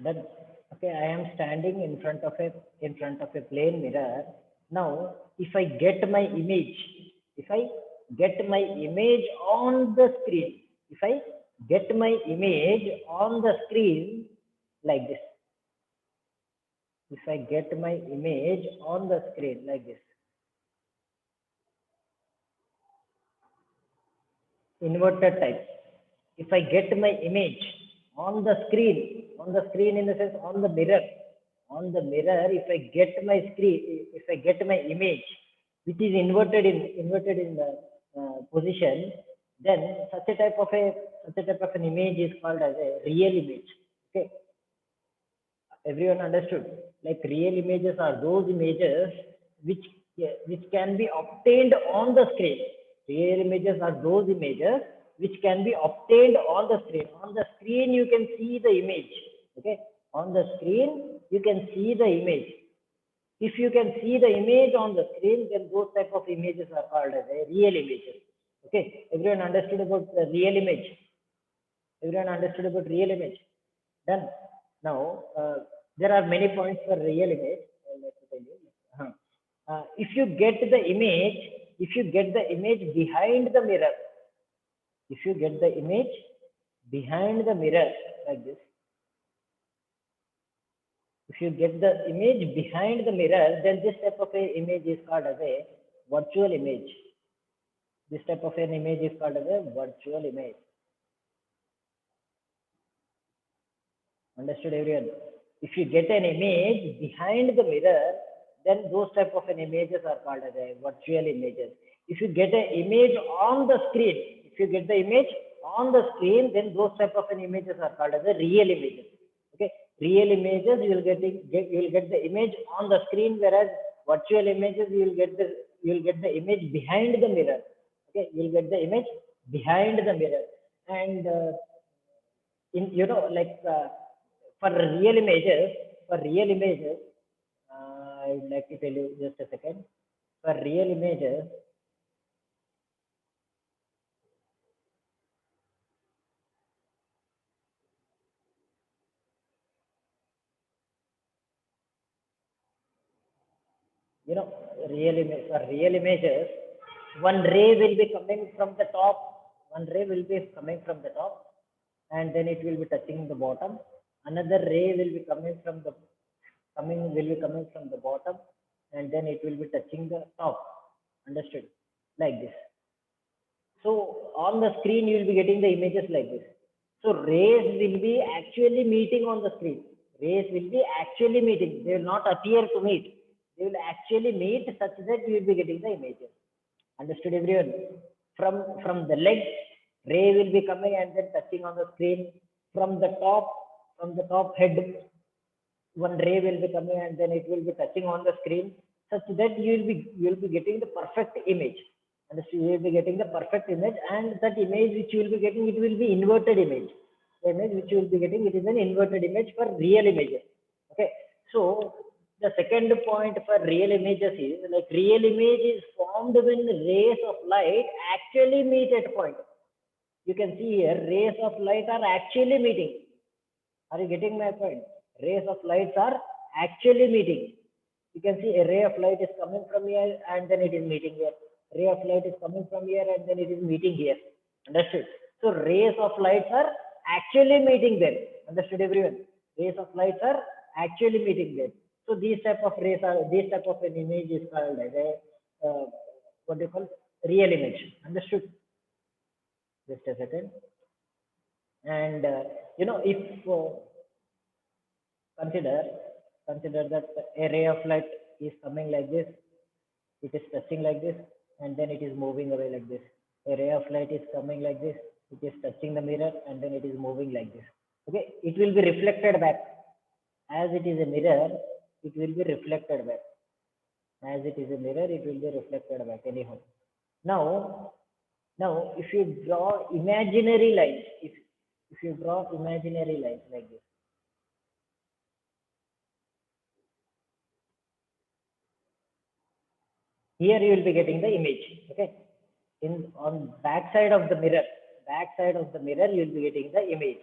Then okay, I am standing in front of a plain mirror. Now if I get my image, if I get my image on the screen, if I get my image on the screen like this, if I get my image on the screen like this, inverted type, if I get my image on the screen in the sense on the mirror, if I get my screen, if I get my image, which is inverted in the position, then such a type of an image is called as a real image. Okay, everyone understood? Like real images are those images which which can be obtained on the screen. Real images are those images which can be obtained on the screen. On the screen you can see the image. Okay, on the screen you can see the image. If you can see the image on the screen, then those type of images are called as a real images. Okay, everyone understood about the real image? Everyone understood about real image? Done. Now, there are many points for real image. Let me tell you. If you get the image, if you get the image behind the mirror, if you get the image behind the mirror like this, if you get the image behind the mirror, then this type of a image is called as a virtual image. This type of an image is called as a virtual image. Understood, everyone? If you get an image behind the mirror, then those type of an images are called as a virtual images. If you get an image on the screen, if you get the image on the screen, then those type of an images are called as a real images. Okay, real images you will get the image on the screen, whereas virtual images you will get the image behind the mirror. Okay, you will get the image behind the mirror. And in like for real images, I would like to tell you just a second. For real images, you know for real images, one ray will be coming from the top, one ray will be coming from the top, and then it will be touching the bottom. Another ray will be coming from the bottom, and then it will be touching the top. Understood? Like this. So on the screen you will be getting the images like this. So rays will be actually meeting on the screen. Rays will be actually meeting. They will not appear to meet. They will actually meet such that you will be getting the images. Understood, everyone? From the legs, ray will be coming and then touching on the screen. From the top head, one ray will be coming and then it will be touching on the screen, such that you will be getting the perfect image. And so you will be getting the perfect image, and that image which you will be getting, it will be inverted image. The image which you will be getting, it is an inverted image for real images. Okay, so the second point for real images is like real image is formed when rays of light actually meet at point. You can see here rays of light are actually meeting. Are you getting my point? Rays of lights are actually meeting. You can see a ray of light is coming from here and then it is meeting here. Ray of light is coming from here and then it is meeting here. Understood? So rays of lights are actually meeting there. Understood, everyone? Rays of lights are actually meeting there. So these type of an image is called as a what do you call real image. Understood? Just a second. And if consider that a ray of light is coming like this, it is touching like this, and then it is moving away like this. A ray of light is coming like this, it is touching the mirror, and then it is moving like this. Okay, it will be reflected back. As it is a mirror, it will be reflected back. As it is a mirror, it will be reflected back anyhow. Now if you draw imaginary lines, if you draw imaginary lines like this, here you will be getting the image. Okay, in on back side of the mirror, you will be getting the image.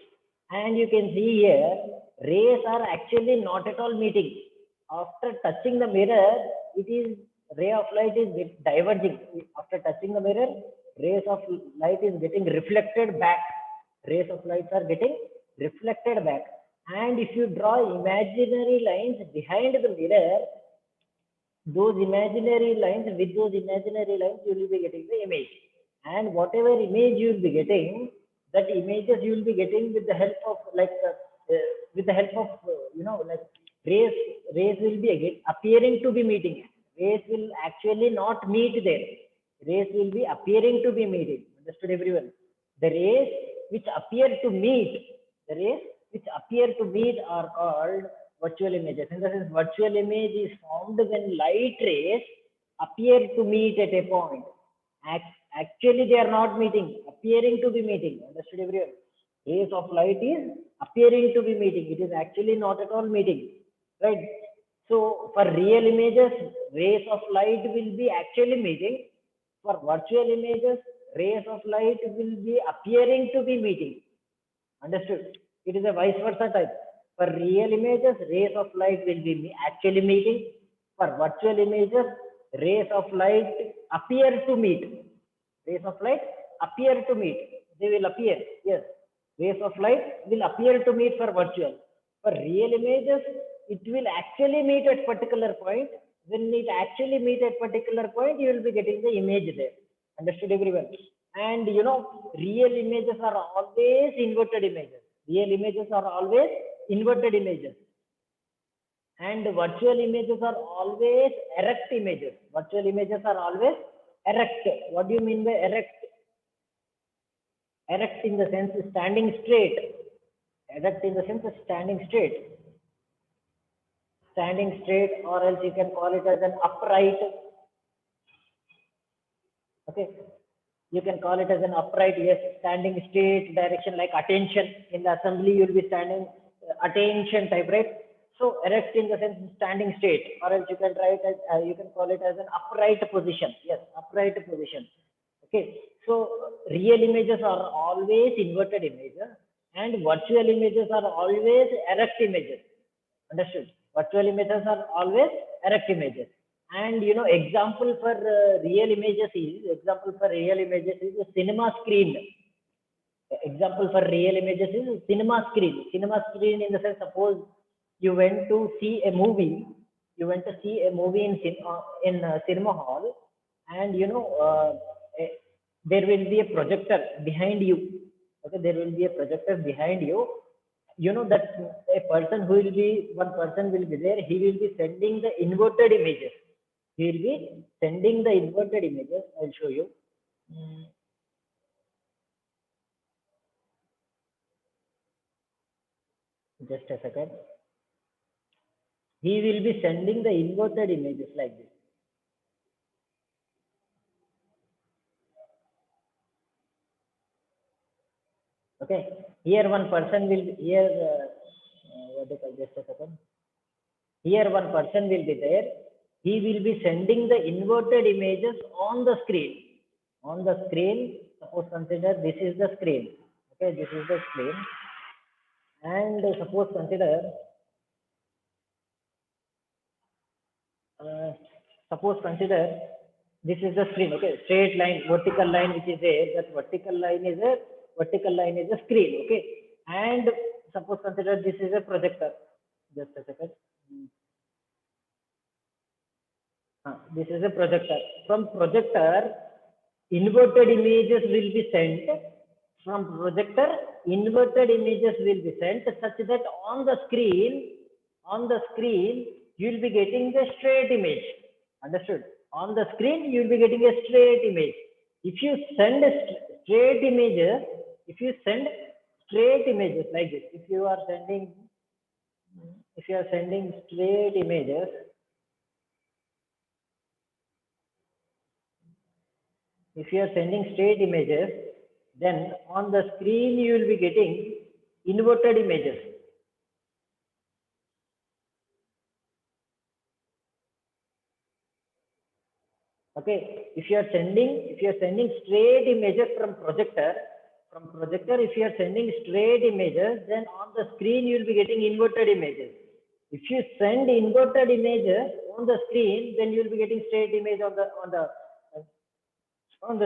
And you can see here, rays are actually not at all meeting. After touching the mirror, it is ray of light is diverging. After touching the mirror, rays of light is getting reflected back. Rays of light are getting reflected back. And if you draw imaginary lines behind the mirror, those imaginary lines, with those imaginary lines, you will be getting the image. And whatever image you will be getting, that images you will be getting with the help of with the help of like rays. Rays will be again appearing to be meeting. Rays will actually not meet there. Rays will be appearing to be meeting. Understood, everyone? The rays which appear to meet, the rays which appear to meet are called virtual images. In the sense, virtual image is formed when light rays appear to meet at a point. Actually, they are not meeting, appearing to be meeting. Understood, everyone? Rays of light is appearing to be meeting. It is actually not at all meeting, right? So, for real images, rays of light will be actually meeting. For virtual images, rays of light will be appearing to be meeting. Understood? It is a vice versa type. For real images, rays of light will be actually meeting. For virtual images, rays of light appear to meet. Rays of light appear to meet. They will appear. Yes. Rays of light will appear to meet for virtual. For real images, it will actually meet at particular point. When it actually meet at particular point, you will be getting the image there. Understood, everyone? And real images are always inverted images. Real images are always inverted images. And virtual images are always erect images. Virtual images are always erect. What do you mean by erect? Erect in the sense standing straight. Erect in the sense of standing straight. Standing straight, or else you can call it as an upright. Okay. You can call it as an upright, yes, standing straight direction, like attention. In the assembly, you will be standing attention type, right? So erect in the sense standing straight, or else you can write as you can call it as an upright position. Yes, upright position. Okay. So real images are always inverted images, and virtual images are always erect images. Understood? Virtual images are always erect images. And example for real images is a cinema screen. Example for real images is cinema screen. Cinema screen in the sense, suppose you went to see a movie, in cinema hall, and eh, there will be a projector behind you. Okay, there will be a projector behind you. That a person who will be one person will be there. He will be sending the inverted images. He will be sending the inverted images. I'll show you. Mm, just a second. He will be sending the inverted images like this. Okay. Here one person will be here. What do you call, just a second. Here one person will be there. He will be sending the inverted images on the screen. On the screen, suppose consider this is the screen. Okay, this is the screen. And suppose consider, uh, this is the screen. Okay, straight line, vertical line which is there. That vertical line is a screen. Okay, and suppose consider this is a projector. Just a second. This is a projector. From projector, inverted images will be sent. From projector, inverted images will be sent such that on the screen, you will be getting the straight image. Understood? On the screen, you will be getting a straight image. If you send straight images, like this, if you are sending straight images, then on the screen you will be getting inverted images. Okay, if you are sending straight images from projector, from projector, if you are sending straight images, then on the screen you will be getting inverted images. If you send inverted images on the screen, then you will be getting straight image on the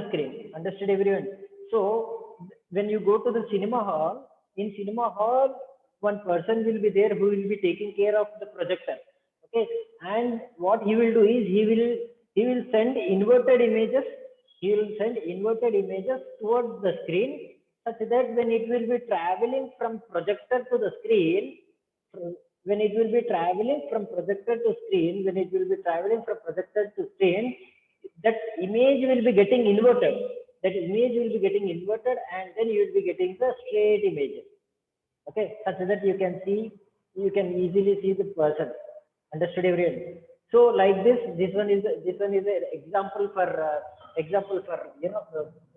screen. Understood, everyone? So when you go to the cinema hall, in cinema hall, one person will be there who will be taking care of the projector. Okay, and what he will do is he will send inverted images. He will send inverted images towards the screen, such that when it will be traveling from projector to the screen, when it will be traveling from projector to screen, when it will be traveling from projector to screen, that image will be getting inverted. That image will be getting inverted, and then you will be getting the straight images. Okay, such that you can easily see the person. Understood, everyone? So like this one is an example for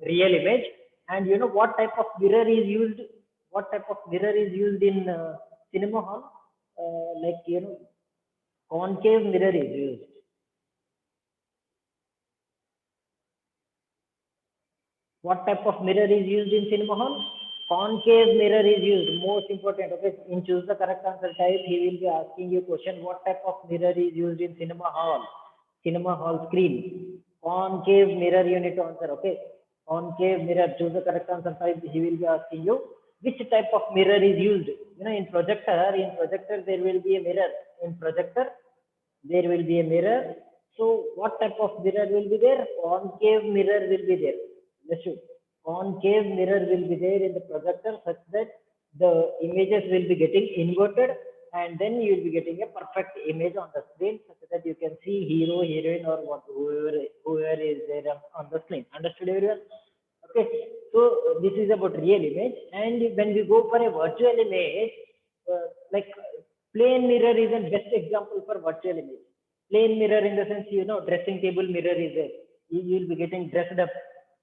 real image. And you know what type of mirror is used? What type of mirror is used in cinema hall? Like concave mirror is used. What type of mirror is used in cinema hall? Concave mirror is used. Most important. Okay, in choose the correct answer type, he will be asking you question. What type of mirror is used in cinema hall? Cinema hall screen. Concave mirror you need to answer. Okay, concave mirror. Choose the correct answer type. He will be asking you which type of mirror is used. In projector. In projector there will be a mirror. In projector there will be a mirror. So what type of mirror will be there? Concave mirror will be there. Understood? Concave mirror will be there in the projector, such that the images will be getting inverted, and then you will be getting a perfect image on the screen, such that you can see hero, heroine, or whoever is there on the screen. Understood, everyone? Okay, so this is about real image. And when we go for a virtual image, like plane mirror is the best example for virtual image. Plane mirror in the sense, dressing table mirror is there. You will be getting dressed up,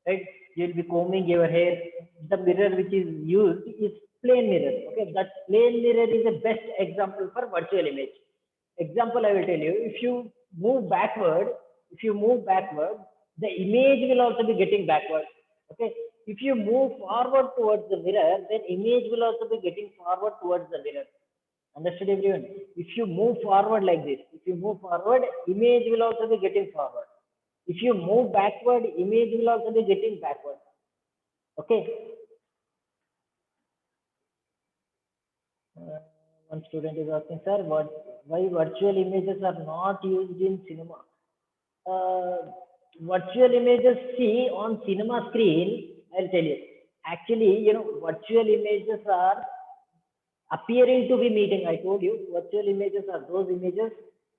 right? You will be combing your hair. The mirror which is used is plane mirror. Okay, that plane mirror is the best example for virtual image. Example I will tell you. If you move backward, the image will also be getting backward. Okay, if you move forward towards the mirror, then image will also be getting forward towards the mirror. Understood, everyone? If you move forward like this, if you move forward, image will also be getting forward. If you move backward, image will also be getting backward. Okay. One student is asking, sir, why virtual images are not used in cinema? Virtual images, see, on cinema screen, I'll tell you. Actually, virtual images are appearing to be meeting. I told you, virtual images are those images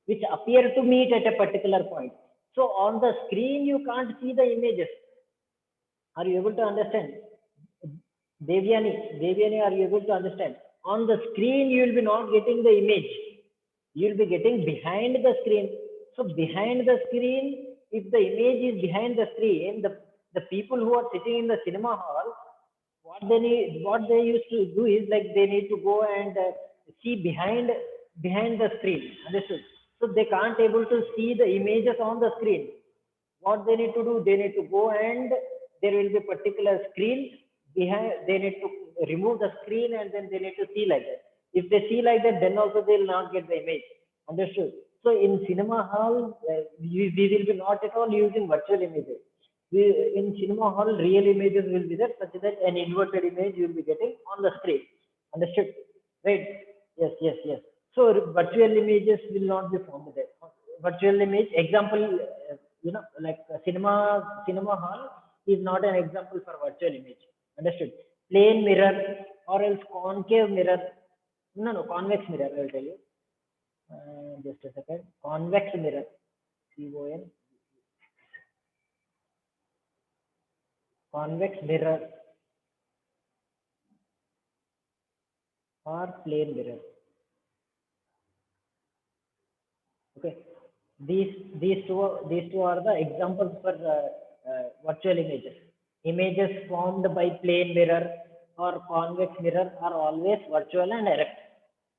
which appear to meet at a particular point. So on the screen, you can't see the images. Are you able to understand? Devyani, are you able to understand? On the screen, you will be not getting the image. You will be getting behind the screen. So behind the screen, if the image is behind the screen, the people who are sitting in the cinema hall, what they used to do is, like, they need to go and see behind the screen. Understood? So they can't able to see the images on the screen. What they need to do, they need to go, and there will be particular screen behind. They need to remove the screen, and then they need to see like that. If they see like that, then also they will not get the image. Understood? So in cinema hall, we will be not at all using virtual images. In cinema hall, real images will be there, such that an inverted image you will be getting on the screen. Understood? Right? Yes. So virtual images will not be formed there. Virtual image example, like cinema hall is not an example for virtual image. Understood? Plane mirror or else concave mirror. No, convex mirror. I will tell you. Just a second. Convex mirror. CON. Convex mirror or plane mirror. Okay, these two are the examples for virtual images. Images formed by plane mirror or convex mirror are always virtual and erect.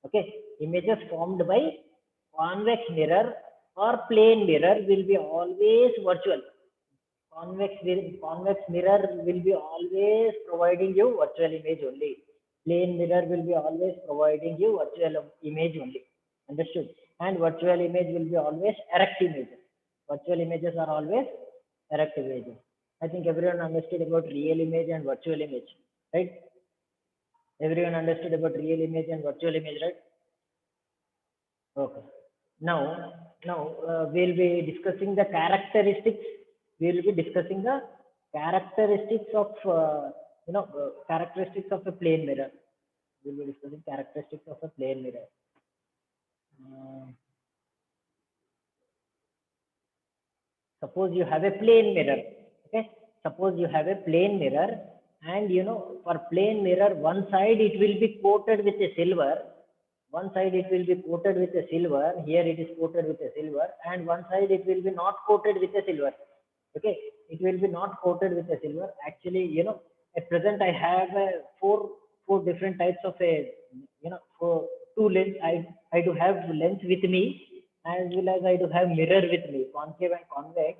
Okay, images formed by convex mirror or plane mirror will be always virtual. convex mirror will be always providing you virtual image only. Plane mirror will be always providing you virtual image only. Understood? And virtual image will be always erect images. Virtual images are always erect images. I think everyone understood about real image and virtual image, right? Everyone understood about real image and virtual image, right? Okay. Now, we'll be discussing the characteristics. We'll be discussing the characteristics of, characteristics of a plane mirror. We'll be discussing characteristics of a plane mirror. Uh, Suppose you have a plane mirror. Okay. Suppose you have a plane mirror, and for plane mirror, one side it will be coated with a silver. One side it will be coated with a silver. Here it is coated with a silver, and one side it will be not coated with a silver. Okay, it will be not coated with a silver. Actually, at present I have four different types of for two lens. I do have lens with me, as well as I do have mirror with me, concave and convex.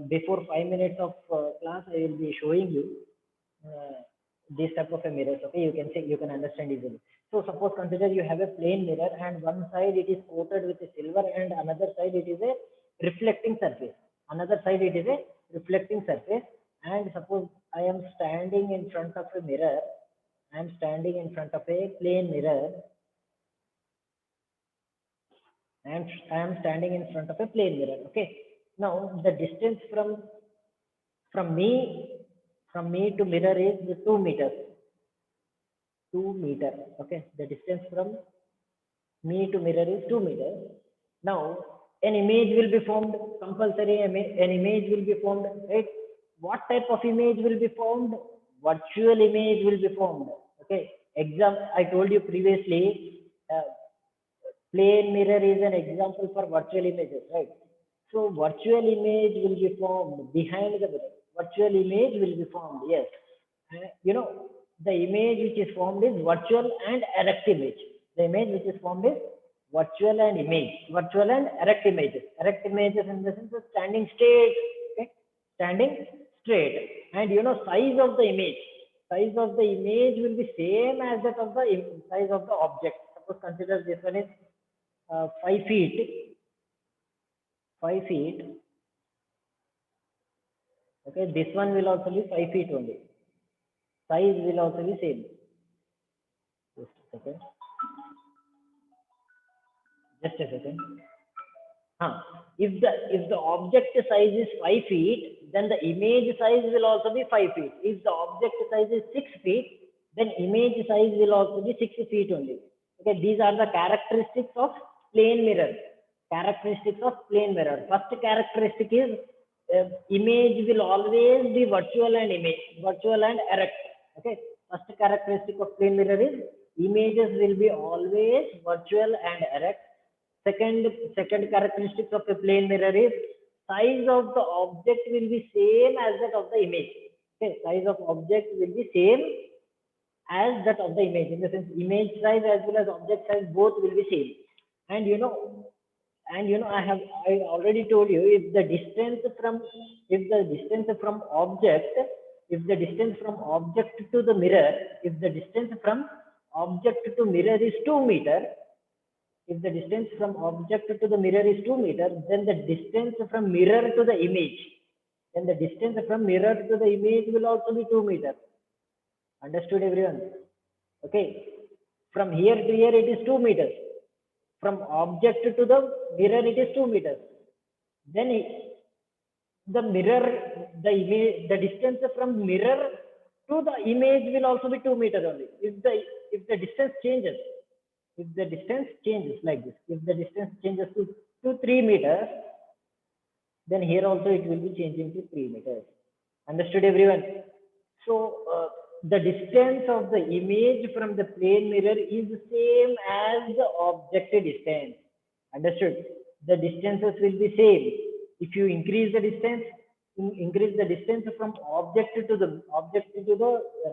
Before 5 minutes of class, I will be showing you uh, this type of a mirrors. Okay, you can understand easily. So suppose consider you have a plane mirror, and one side it is coated with a silver, and another side it is a reflecting surface. Another side it is a reflecting surface. And suppose I am standing in front of a mirror. I am standing in front of a plane mirror. I am standing in front of a plane mirror. Okay. Now the distance from me from me to mirror is 2 meters. 2 meter. Okay. The distance from me to mirror is 2 meters. Now an image will be formed. Compulsory an image will be formed. Right. What type of image will be formed? Virtual image will be formed. Okay. I told you previously. Plane mirror is an example for virtual images, right? So virtual image will be formed behind the mirror. Virtual image will be formed, yes. The image which is formed is virtual and erect image. The image which is formed is virtual and erect images. Erect images in the sense of standing straight, okay? Standing straight. And size of the image. Size of the image will be same as that of the size of the object. Suppose consider this one is 5 feet. 5 feet. Okay, this one will also be 5 feet only. Size will also be same. Just a second. Just a second. If the object size is 5 feet, then the image size will also be 5 feet. If the object size is 6 feet, then image size will also be 6 feet only. Okay, these are the characteristics of plane mirror. Characteristics of plane mirror. First characteristic is image will always be virtual and erect. Okay, first characteristic of plane mirror is images will be always virtual and erect. Second characteristics of a plane mirror is size of the object will be same as that of the image. Okay, size of object will be same as that of the image. In the sense, image size as well as object size both will be same. And I already told you if the distance from object to the mirror, if the distance from object to mirror is 2 meter, if the distance from object to the mirror is 2 meters, then the distance from mirror to the image, will also be 2 meters. Understood, everyone? Okay. From here to here, it is 2 meters. From object to the mirror, it is 2 meters. Then the distance from mirror to the image will also be 2 meters only. If the distance changes, like this, if the distance changes to 3 meters, then here also it will be changing to 3 meters. Understood, everyone? So the distance of the image from the plane mirror is same as the object distance. Understood? The distances will be same. If you increase the distance from object to the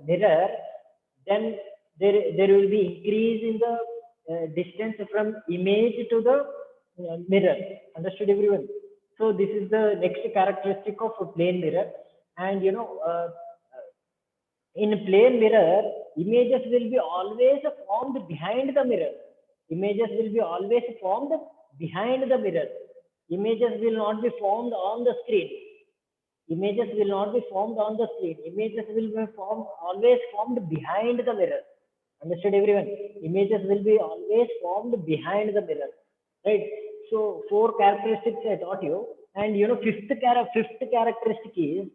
mirror, then there will be increase in the distance from image to the mirror. Understood, everyone? So this is the next characteristic of a plane mirror. And in plane mirror, images will be always formed behind the mirror. Images will be always formed behind the mirror. Images will not be formed on the screen. Images will not be formed on the screen. Images will be formed always formed behind the mirror. Understood, everyone? Images will be always formed behind the mirror, right? So four characteristics I taught you, and fifth characteristic is